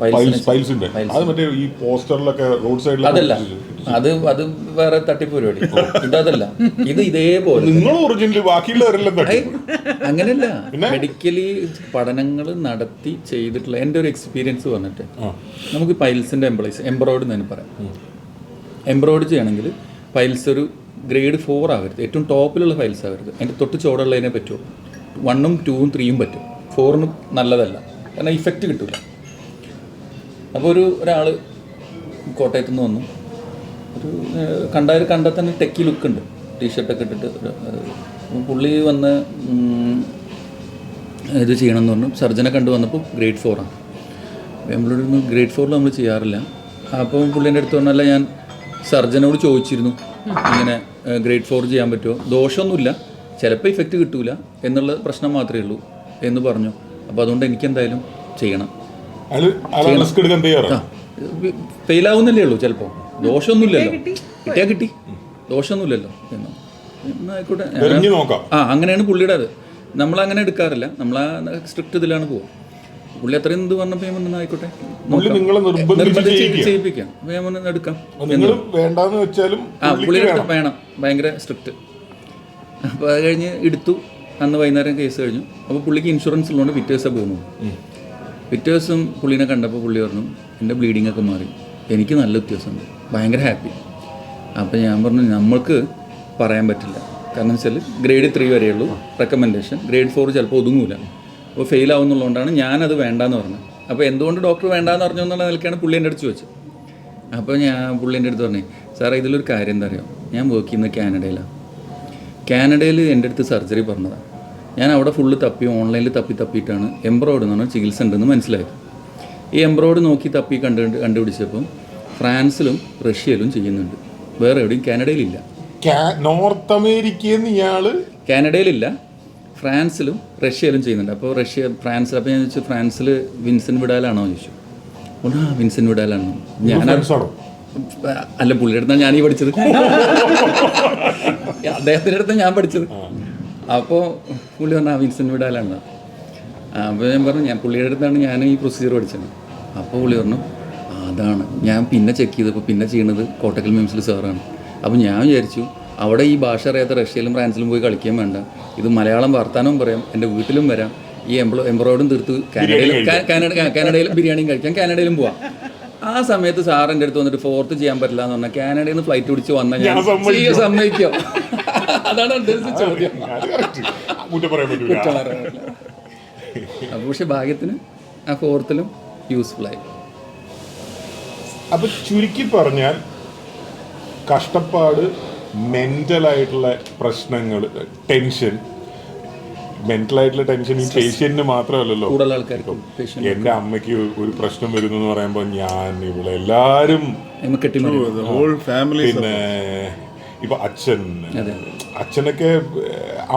പൈൽസിന്റെ അത് മറ്റേ ഈ പോസ്റ്ററിലൊക്കെ റോഡ് സൈഡിൽ അതല്ല, അത് വേറെ തട്ടിപ്പ് പരിപാടി. ഇതല്ല, ഇത് ഇതേപോലെ നിങ്ങൾ ഒറിജിനൽ ബാക്കിയുള്ളവരെല്ലാം അങ്ങനെയല്ല. മെഡിക്കലി പഠനങ്ങൾ നടത്തി ചെയ്തിട്ടുള്ള എൻ്റെ ഒരു എക്സ്പീരിയൻസ് വന്നിട്ട് നമുക്ക് പൈൽസിന്റെ എംബ്രോയിഡ് എന്ന് പറയാം. എംബ്രോയിഡ് ചെയ്യണമെങ്കിൽ പൈൽസ് ഒരു ഗ്രേഡ് 4 ആവരുത്, ഏറ്റവും ടോപ്പിലുള്ള പൈൽസ് ആവരുത്. അതിൻ്റെ തൊട്ട് ചോടുള്ളതിനെ പറ്റുമോ. 1ഉം 2ഉം 3ഉം പറ്റും, 4നും നല്ലതല്ല, കാരണം ഇഫക്റ്റ് കിട്ടില്ല. അപ്പോൾ ഒരാൾ കോട്ടയത്തു നിന്ന് വന്നു, കണ്ടാൽ തന്നെ ടെക്കി ലുക്ക് ഉണ്ട്, ടീഷർട്ടൊക്കെ ഇട്ടിട്ട്. പുള്ളി വന്ന് ഇത് ചെയ്യണമെന്ന് പറഞ്ഞു. സർജനെ കണ്ടു വന്നപ്പോൾ ഗ്രേഡ് 4 ആണ്. നമ്മളോട് ഗ്രേഡ് 4 നമ്മൾ ചെയ്യാറില്ല. അപ്പോൾ പുള്ളീൻ്റെ അടുത്ത് പറഞ്ഞല്ല, ഞാൻ സർജനോട് ചോദിച്ചിരുന്നു ഇങ്ങനെ ഗ്രേഡ് 4 ചെയ്യാൻ പറ്റുമോ, ദോഷമൊന്നുമില്ല, ചിലപ്പോൾ ഇഫക്റ്റ് കിട്ടൂല എന്നുള്ള പ്രശ്നം മാത്രമേ ഉള്ളൂ എന്ന് പറഞ്ഞു. അപ്പോൾ അതുകൊണ്ട് എനിക്കെന്തായാലും ചെയ്യണം. ഫെയിലാവുന്നല്ലേ ഉള്ളൂ, ചിലപ്പോൾ ദോഷമൊന്നുമില്ലല്ലോ, കിട്ടിയാൽ കിട്ടി, ദോഷമൊന്നുമില്ലല്ലോ എന്നായിക്കോട്ടെ. അങ്ങനെയാണ് പുള്ളിയുടെ അത്. നമ്മളങ്ങനെ എടുക്കാറില്ല, നമ്മളാ സ്ട്രിക്റ്റ് ഇതിലാണ് പോകും. പുള്ളി അത്രയും ഇത് പറഞ്ഞപ്പോൾ ആയിക്കോട്ടെ ചെയ്യിപ്പിക്കാം, എടുക്കാം. പുള്ളിയുടെ വേണം, ഭയങ്കര സ്ട്രിക്റ്റ്. അപ്പോൾ അത് കഴിഞ്ഞ് എടുത്തു. അന്ന് വൈകുന്നേരം കേസ് കഴിഞ്ഞു. അപ്പോൾ പുള്ളിക്ക് ഇൻഷുറൻസ് ഉള്ളതുകൊണ്ട് പിറ്റേഴ്സാണ് പോകുന്നു. പിറ്റേഴ്സും പുള്ളീനെ കണ്ടപ്പോൾ പുള്ളി പറഞ്ഞു, എൻ്റെ ബ്ലീഡിങ് ഒക്കെ മാറി, എനിക്ക് നല്ല വ്യത്യാസമുണ്ട്, ഭയങ്കര ഹാപ്പി. അപ്പോൾ ഞാൻ പറഞ്ഞു, നമ്മൾക്ക് പറയാൻ പറ്റില്ല, കാരണം വെച്ചാൽ ഗ്രേഡ് 3 വരെയുള്ളൂ റെക്കമെൻഡേഷൻ, ഗ്രേഡ് 4 ചിലപ്പോൾ ഒതുങ്ങൂല. അപ്പോൾ ഫെയിൽ ആവുന്നുള്ളതുകൊണ്ടാണ് ഞാനത് വേണ്ടാന്ന് പറഞ്ഞത്. അപ്പോൾ എന്തുകൊണ്ട് ഡോക്ടർ വേണ്ടാന്ന് പറഞ്ഞു എന്നുള്ള നിലയ്ക്കാണ് പുള്ളി എൻ്റെ അടുത്ത് ചോദിച്ചത്. അപ്പോൾ ഞാൻ പുള്ളീൻ്റെ അടുത്ത് പറഞ്ഞു, സാറേ ഇതിലൊരു കാര്യം എന്താ അറിയാം, ഞാൻ വർക്ക് ചെയ്യുന്നത് കാനഡയിലാണ്. കാനഡയിൽ എൻ്റെ അടുത്ത് സർജറി പറഞ്ഞതാണ്. ഞാൻ അവിടെ ഫുള്ള് തപ്പി, ഓൺലൈനിൽ തപ്പിയിട്ടാണ് എംബ്രോയിഡ് എന്ന് പറഞ്ഞാൽ ചികിത്സ ഉണ്ടെന്ന് മനസ്സിലായത്. ഈ എംബ്രോയിഡ് നോക്കി തപ്പി കണ്ടുപിടിച്ചപ്പം ഫ്രാൻസിലും റഷ്യയിലും ചെയ്യുന്നുണ്ട്, വേറെ എവിടെയും കാനഡയിലില്ല. നോർത്ത് അമേരിക്കയിൽ കാനഡയിലില്ല, ഫ്രാൻസിലും റഷ്യയിലും ചെയ്യുന്നുണ്ട്. അപ്പോൾ ഫ്രാൻസിൽ, അപ്പോൾ ഞാൻ ചോദിച്ചു, ഫ്രാൻസിൽ വിൻസെൻ്റ് വിഡാലാണോ ചോദിച്ചു. വിൻസെൻ്റ് വിഡാലാണോ? അല്ല, പുള്ളിയുടെ അടുത്താണ് ഞാനീ പഠിച്ചത്, അദ്ദേഹത്തിൻ്റെ അടുത്താണ് ഞാൻ പഠിച്ചത്. അപ്പോൾ പുള്ളി പറഞ്ഞു, വിൻസെൻ്റ് വിഡാലാണ്. അപ്പോൾ ഞാൻ പറഞ്ഞു, പുള്ളിയുടെ അടുത്താണ് ഞാൻ ഈ പ്രൊസീജിയർ പഠിച്ചത്. അപ്പോൾ പുള്ളി പറഞ്ഞു, അതാണ്. ഞാൻ പിന്നെ ചെക്ക് ചെയ്തപ്പോൾ പിന്നെ ചെയ്യുന്നത് കോട്ടക്കൽ മിംസിൽ സാറാണ്. അപ്പോൾ ഞാൻ വിചാരിച്ചു, അവിടെ ഈ ഭാഷ അറിയാത്ത റഷ്യയിലും ഫ്രാൻസിലും പോയി കളിക്കാൻ വേണ്ട, ഇത് മലയാളം വർത്താനവും പറയാം, എൻ്റെ വീട്ടിലും വരാം, ഈ എംബ്രോയിഡും തീർത്ത് കാനഡയിലും ബിരിയാണിയും കഴിക്കാം, കാനഡയിലും പോവാം. ആ സമയത്ത് സാർ എൻ്റെ അടുത്ത് വന്നിട്ട് 4th ചെയ്യാൻ പറ്റില്ല എന്ന് പറഞ്ഞാൽ കാനഡയിൽ നിന്ന് ഫ്ലൈറ്റ് പിടിച്ച് വന്നാൽ ഞാൻ സമ്മതിക്കോ? അതാണ് ചോദ്യം. അപ്പോൾ പക്ഷെ ഭാഗ്യത്തിന് ആ 4th യൂസ്ഫുള്ളായി. അപ്പൊ ചുരുക്കി പറഞ്ഞാൽ കഷ്ടപ്പാട്, മെന്റലായിട്ടുള്ള പ്രശ്നങ്ങൾ, ടെൻഷൻ, മെന്റലായിട്ടുള്ള ടെൻഷൻ ഈ പേഷ്യന്റിന് മാത്രമല്ലല്ലോ, എൻ്റെ അമ്മയ്ക്ക് ഒരു പ്രശ്നം വരുന്നു എന്ന് പറയുമ്പോൾ ഞാൻ ഇവിടെ എല്ലാവരും, പിന്നെ ഇപ്പൊ അച്ഛനൊക്കെ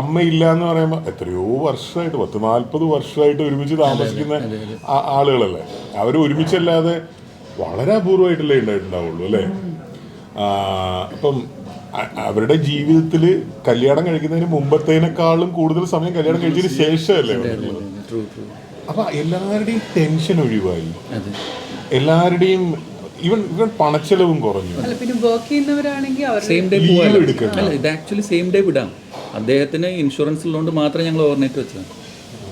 അമ്മയില്ല എന്ന് പറയുമ്പോൾ എത്രയോ വർഷമായിട്ട്, 10-40 വർഷമായിട്ട് ഒരുമിച്ച് താമസിക്കുന്ന ആളുകളല്ലേ. അവർ ഒരുമിച്ചല്ലാതെ വളരെ അപൂർവമായിട്ടല്ലേ ഉണ്ടായിട്ടുണ്ടാവുള്ളൂ അല്ലേ. അപ്പം അവരുടെ ജീവിതത്തിൽ കല്യാണം കഴിക്കുന്നതിന് മുമ്പത്തേനേക്കാളും കൂടുതൽ സമയം കല്യാണം കഴിച്ചതിന് ശേഷമല്ലേ. അപ്പൊ എല്ലാവരുടെയും ടെൻഷൻ ഒഴിവായി, എല്ലാവരുടെയും ഇവൻ പണച്ചെലവും കുറഞ്ഞു. ഇത് ആക്ച്വലി സെയിം ഡേ വിടാം. അദ്ദേഹത്തിന് ഇൻഷുറൻസ് ഉള്ളതുകൊണ്ട് മാത്രമേ ഞങ്ങൾ ഓവർനൈറ്റ് വെച്ചത്,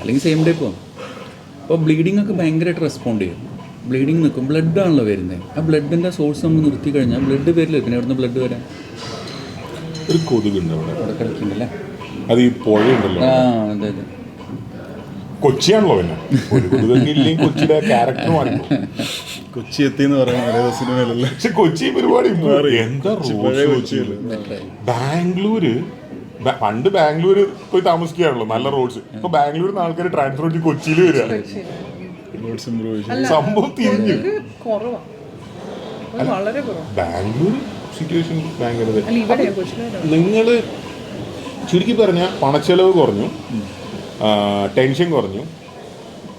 അല്ലെങ്കിൽ സെയിം ഡേ പോകാം. അപ്പോൾ ബ്ലീഡിംഗ് ഒക്കെ ഭയങ്കരമായിട്ട് റെസ്പോണ്ട് ചെയ്യും. ബ്ലീഡിങ് നിൽക്കും, ബ്ലഡാണല്ലോ വരുന്നത്. ആ ബ്ലഡിൻ്റെ സോഴ്സ് നമ്മൾ നിർത്തി കഴിഞ്ഞാൽ ബ്ലഡ് വരില്ല. പിന്നെ എവിടുന്ന് ബ്ലഡ് വരാൻ? ഒരു കൊതുകുണ്ട് അവിടെ കളിക്കുന്നുണ്ടല്ലേ, അത് ഈ പുഴയുണ്ടല്ലോ. അതെ അതെ, കൊച്ചിയാണല്ലോ. പിന്നെ കൊച്ചിയുടെ ക്യാരക്ടർ മാറി. കൊച്ചി എത്തിന്ന് പറയുന്നത് പക്ഷെ കൊച്ചി പരിപാടി എന്താ. ബാംഗ്ലൂര്, പണ്ട് ബാംഗ്ലൂര് പോയി താമസിക്കുകയാണല്ലോ, നല്ല റോഡ്സ്. ഇപ്പൊ ബാംഗ്ലൂരിൽ നിന്ന് ആൾക്കാർ ട്രാൻസ്ഫർ ചെയ്ത് കൊച്ചിയിൽ വരിക. സംഭവം തിരിഞ്ഞു. ബാംഗ്ലൂർ സിറ്റുവേഷൻ ഭയങ്കര. നിങ്ങള് ചുരുക്കി പറഞ്ഞ പണച്ചെലവ് കുറഞ്ഞു, ടെൻഷൻ കുറഞ്ഞു,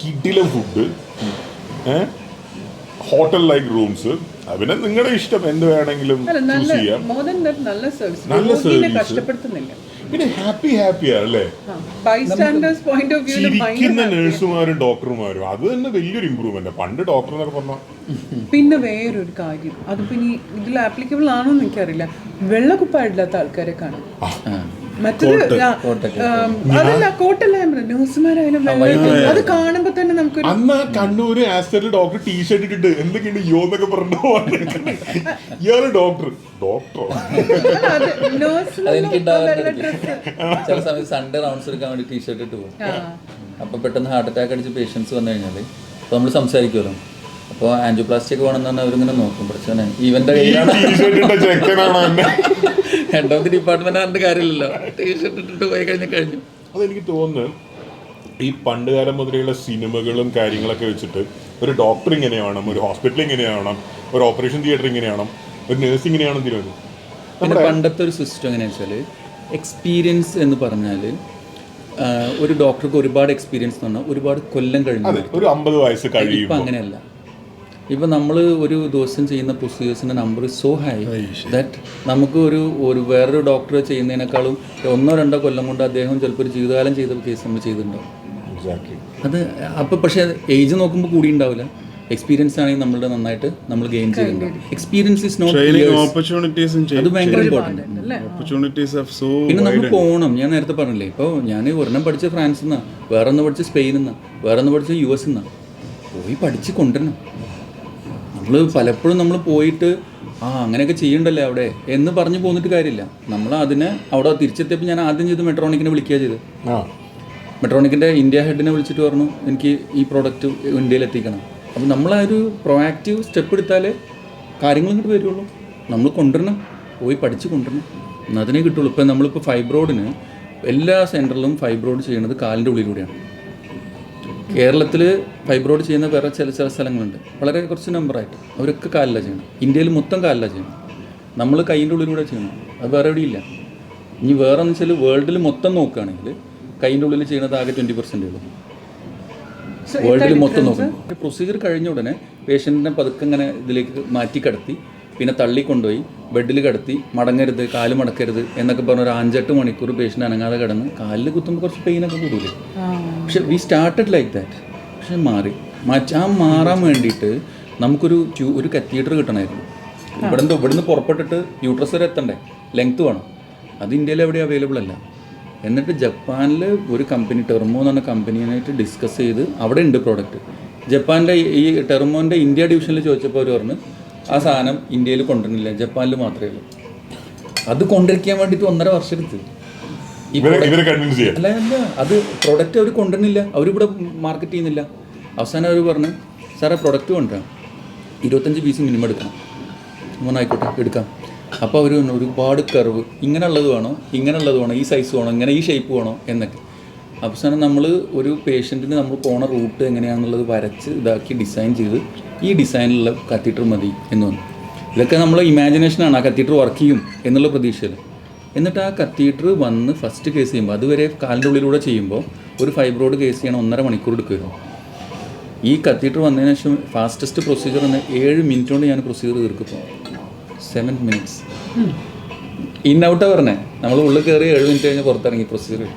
കിടിലം ഫുഡ്, ഹോട്ടൽ ലൈക്ക് റൂംസ്, പിന്നെ നിങ്ങളുടെ ഇഷ്ടം എന്ത് വേണമെങ്കിലും ചൂസ് ചെയ്യാം. നല്ല സർവീസ്. പിന്നെ ഹാപ്പിയാ അല്ലേ? ബൈസ്റ്റാൻഡേഴ്സ് പോയിന്റ് ഓഫ് വ്യൂവിൽ ചിരിക്കുന്ന നഴ്സുമാരും ഡോക്ടർമാരും, അത് തന്നെ വലിയൊരു ഇമ്പ്രൂവ്മെന്റ്. പണ്ട് ഡോക്ടർ എന്നൊക്കെ പറഞ്ഞാൽ പിന്നെ വേറൊരു കാര്യം, അതിപ്പോ ഇനി ഇതിൽ ആപ്ലിക്കബിൾ ആണോ എന്ന് എനിക്കറിയില്ല, വെള്ളക്കുപ്പായില്ലാത്ത ആൾക്കാരെ കാണും. മറ്റൊരു അതല്ല, കോട്ടല്ല ഞാൻ പറഞ്ഞു, ന്യൂസുമാരായാലും അത് കാണുമ്പോ തന്നെ നമുക്കൊരു അന്ന് കണ്ണൂര് ആസ്റ്ററിൽ ഡോക്ടർ ടീഷർട്ട് ഇട്ടിട്ട് എന്തൊക്കെയുണ്ട് യോ എന്നൊക്കെ പറഞ്ഞു ഇയാള് ഡോക്ടറോ ചില സമയത്ത് സൺഡേ റൗണ്ട്സ് എടുക്കാൻ വേണ്ടി ടീഷർട്ട് ഇട്ട് പോകും. അപ്പൊ പെട്ടെന്ന് ഹാർട്ട് അറ്റാക്ക് അടിച്ച് പേഷ്യൻസ് വന്നു കഴിഞ്ഞാല് അപ്പൊ നമ്മൾ സംസാരിക്കുമല്ലോ, അപ്പോൾ ആൻജിയോപ്ലാസ്റ്റി ഒക്കെ വേണമെന്ന് പറഞ്ഞാൽ അവരിങ്ങനെ നോക്കും. പക്ഷേ ഇവന്റെ കയ്യിലാണ് ഹെഡ് ഓഫ് ദി ഡിപ്പാർട്ട്മെന്റ് ആണെന്ന് കാര്യമില്ലല്ലോ, ടീഷർട്ട് ഇട്ടിട്ട് പോയി കഴിഞ്ഞു. അതെനിക്ക് തോന്നുന്നു ഈ പണ്ടുകാലം മുതലുള്ള സിനിമകളും കാര്യങ്ങളൊക്കെ വെച്ചിട്ട് ഒരു ഡോക്ടർ ഇങ്ങനെ വേണം, ഒരു ഹോസ്പിറ്റൽ ഇങ്ങനെ വേണം, ഒരു ഓപ്പറേഷൻ തിയേറ്റർ ഇങ്ങനെ വേണം, ഒരു നേഴ്സ് ഇങ്ങനെയാണെന്ന് തീരുമാനം. പിന്നെ പണ്ടത്തെ ഒരു സിസ്റ്റം എങ്ങനെയാണെന്ന് വെച്ചാൽ എക്സ്പീരിയൻസ് എന്ന് പറഞ്ഞാൽ ഒരു ഡോക്ടർക്ക് ഒരുപാട് എക്സ്പീരിയൻസ് എന്ന് പറഞ്ഞാൽ ഒരുപാട് കൊല്ലം കഴിഞ്ഞു, ഒരു 50 വയസ്സ് കഴിയും. ഇപ്പം അങ്ങനെയല്ല. ഇപ്പം നമ്മൾ ഒരു ദിവസം ചെയ്യുന്ന പ്രൊസീജിയേഴ്സിൻ്റെ നമ്പർ സോ ഹൈ ദാറ്റ് നമുക്ക് ഒരു വേറൊരു ഡോക്ടർ ചെയ്യുന്നതിനേക്കാളും 1-2 കൊല്ലം കൊണ്ട് അദ്ദേഹം ചിലപ്പോൾ ഒരു ജീവിതകാലം ചെയ്ത കേസ് നമ്മൾ ചെയ്തിട്ടുണ്ടാവും. അത് അപ്പോൾ പക്ഷേ ഏജ് നോക്കുമ്പോൾ കൂടി ഉണ്ടാവില്ല. എക്സ്പീരിയൻസ് ആണെങ്കിൽ നമ്മളുടെ നന്നായിട്ട് നമ്മൾ ഗെയിൻ ചെയ്യുന്നുണ്ട്. എക്സ്പീരിയൻസ് ഇസ് നോട്ട് അത് ഭയങ്കര ഇമ്പോർട്ടൻ്റ്. പിന്നെ നമ്മൾ പോകണം. ഞാൻ നേരത്തെ പറഞ്ഞില്ലേ, ഇപ്പോൾ ഞാൻ ഒരെണ്ണം പഠിച്ച ഫ്രാൻസിൽ നിന്നാണ്, വേറൊന്ന് പഠിച്ച സ്പെയിനിൽ നിന്നാണ്, വേറൊന്ന് പഠിച്ച US നിന്നാണ്. പോയി പഠിച്ച് കൊണ്ടുവരണം. നമ്മൾ പലപ്പോഴും നമ്മൾ പോയിട്ട് അങ്ങനെയൊക്കെ ചെയ്യണ്ടല്ലേ അവിടെ എന്ന് പറഞ്ഞ് പോന്നിട്ട് കാര്യമില്ല. നമ്മൾ അതിനെ അവിടെ തിരിച്ചെത്തിയപ്പോൾ ഞാൻ ആദ്യം ചെയ്ത് മെട്രോണിക്കിനെ വിളിക്കുക ചെയ്ത്. മെട്രോണിക്കിൻ്റെ ഇന്ത്യ ഹെഡിനെ വിളിച്ചിട്ട് പറഞ്ഞു എനിക്ക് ഈ പ്രോഡക്റ്റ് ഇന്ത്യയിൽ എത്തിക്കണം. അപ്പോൾ നമ്മൾ ആ ഒരു പ്രൊആക്റ്റീവ് സ്റ്റെപ്പ് എടുത്താലേ കാര്യങ്ങൾ ഇങ്ങോട്ട് വരുള്ളൂ. നമ്മൾ കൊണ്ടുവരണം, പോയി പഠിച്ച് കൊണ്ടുവരണം, എന്നതിനെ കിട്ടുള്ളൂ. ഇപ്പം നമ്മളിപ്പോൾ ഫൈബ്രോയിഡിന് എല്ലാ സെൻറ്ററിലും ഫൈബ്രോയിഡ് ചെയ്യുന്നത് കാലിൻ്റെ ഉള്ളിലൂടെയാണ്. കേരളത്തിൽ ഫൈബ്രോയിഡ് ചെയ്യുന്ന വേറെ ചില സ്ഥലങ്ങളുണ്ട്, വളരെ കുറച്ച് നമ്പറായിട്ട്, അവരൊക്കെ കാലിലാണ് ചെയ്യണം. ഇന്ത്യയിൽ മൊത്തം കാലിലാണ് ചെയ്യണം. നമ്മൾ കൈയിൻ്റെ ഉള്ളിലൂടെ ചെയ്യണം, അത് വേറെ എവിടെയില്ല. ഇനി വേറെ എന്ന് വെച്ചാൽ വേൾഡിൽ മൊത്തം നോക്കുകയാണെങ്കിൽ കൈയിൻ്റെ ഉള്ളിൽ ചെയ്യുന്നത് ആകെ 20% ഉള്ളൂ. വേൾഡിൽ മൊത്തം നോക്കണം. പ്രൊസീജിയർ കഴിഞ്ഞ ഉടനെ പേഷ്യൻറ്റിനെ പതുക്കെ ഇങ്ങനെ ഇതിലേക്ക് മാറ്റി കിടത്തി, പിന്നെ തള്ളിക്കൊണ്ടുപോയി ബെഡിൽ കിടത്തി, മടങ്ങരുത്, കാല് മടക്കരുത് എന്നൊക്കെ പറഞ്ഞ ഒരു 5-8 മണിക്കൂർ പേഷ്യൻ്റ് അനങ്ങാതെ കിടന്ന് കാലിൽ കുത്തുമ്പോൾ കുറച്ച് പെയിനൊക്കെ കൂടില്ലേ. പക്ഷെ വി സ്റ്റാർട്ടഡ് ലൈക്ക് ദാറ്റ്. പക്ഷെ മാറാൻ വേണ്ടിയിട്ട് നമുക്കൊരു കത്തീഡർ കിട്ടണമായിരുന്നു. ഇവിടുന്ന് പുറപ്പെട്ടിട്ട് യൂട്രസ് വരെ എത്തണ്ടേ, ലെങ്ത് വേണം. അത് ഇന്ത്യയിൽ എവിടെ അവൈലബിൾ അല്ല. എന്നിട്ട് ജപ്പാനിൽ ഒരു കമ്പനി, ടെർമോ എന്ന് പറഞ്ഞ കമ്പനിയായിട്ട് ഡിസ്കസ് ചെയ്ത് അവിടെ ഉണ്ട് പ്രോഡക്റ്റ്. ജപ്പാൻ്റെ ഈ ടെർമോൻ്റെ ഇന്ത്യ ഡിവിഷനിൽ ചോദിച്ചപ്പോൾ അവർ പറഞ്ഞു ആ സാധനം ഇന്ത്യയിൽ കൊണ്ടുവരുന്നില്ല, ജപ്പാനിൽ മാത്രമേ ഉള്ളൂ. അത് കൊണ്ടുവയ്ക്കാൻ വേണ്ടിയിട്ട് 1.5 വർഷം എടുത്ത്. അല്ല അത് പ്രൊഡക്റ്റ് അവർ കൊണ്ടുവരുന്നില്ല, അവരിവിടെ മാർക്കറ്റ് ചെയ്യുന്നില്ല. അവസാനം അവർ പറഞ്ഞു സാറേ പ്രൊഡക്റ്റ് കൊണ്ടുവരാം, 25 പീസ് മിനിമം എടുക്കണം. നമ്മൾ ആയിക്കോട്ടെ എടുക്കാം. അപ്പോൾ അവർ ഒരുപാട് കർവ്, ഇങ്ങനെയുള്ളത് വേണോ, ഇങ്ങനെയുള്ളത് വേണോ, ഈ സൈസ് വേണോ, ഇങ്ങനെ ഈ ഷേപ്പ് വേണോ എന്നൊക്കെ. അവസാനം നമ്മൾ ഒരു പേഷ്യൻറ്റിന് നമ്മൾ പോണ റൂട്ട് എങ്ങനെയാണെന്നുള്ളത് വരച്ച് ഇതാക്കി ഡിസൈൻ ചെയ്ത് ഈ ഡിസൈനിലുള്ള കത്തീഡർ മതി എന്ന് വന്നു. ഇതൊക്കെ നമ്മൾ ഇമാജിനേഷനാണ്, ആ കത്തീഡർ വർക്ക് ചെയ്യും എന്നുള്ള പ്രതീക്ഷയിൽ. എന്നിട്ട് ആ കത്തീഡർ വന്ന് ഫസ്റ്റ് കേസ് ചെയ്യുമ്പോൾ, അതുവരെ കാലിൻ്റെ ഉള്ളിലൂടെ ചെയ്യുമ്പോൾ ഒരു ഫൈബ്രോയിഡ് കേസ് ചെയ്യണം 1.5 മണിക്കൂർ എടുക്കുമായിരുന്നു. ഈ കത്തീഡർ വന്നതിന് ശേഷം ഫാസ്റ്റസ്റ്റ് പ്രൊസീജിയർ എന്ന് 7 മിനിറ്റ് കൊണ്ട് ഞാൻ പ്രൊസീജിയർ തീർക്കുമ്പോൾ 7 minutes ഇൻ ഔട്ടാണ് പറഞ്ഞത്. നമ്മൾ ഉള്ളിൽ കയറി 7 മിനിറ്റ് കഴിഞ്ഞ് പുറത്തിറങ്ങി പ്രൊസീജിയർ.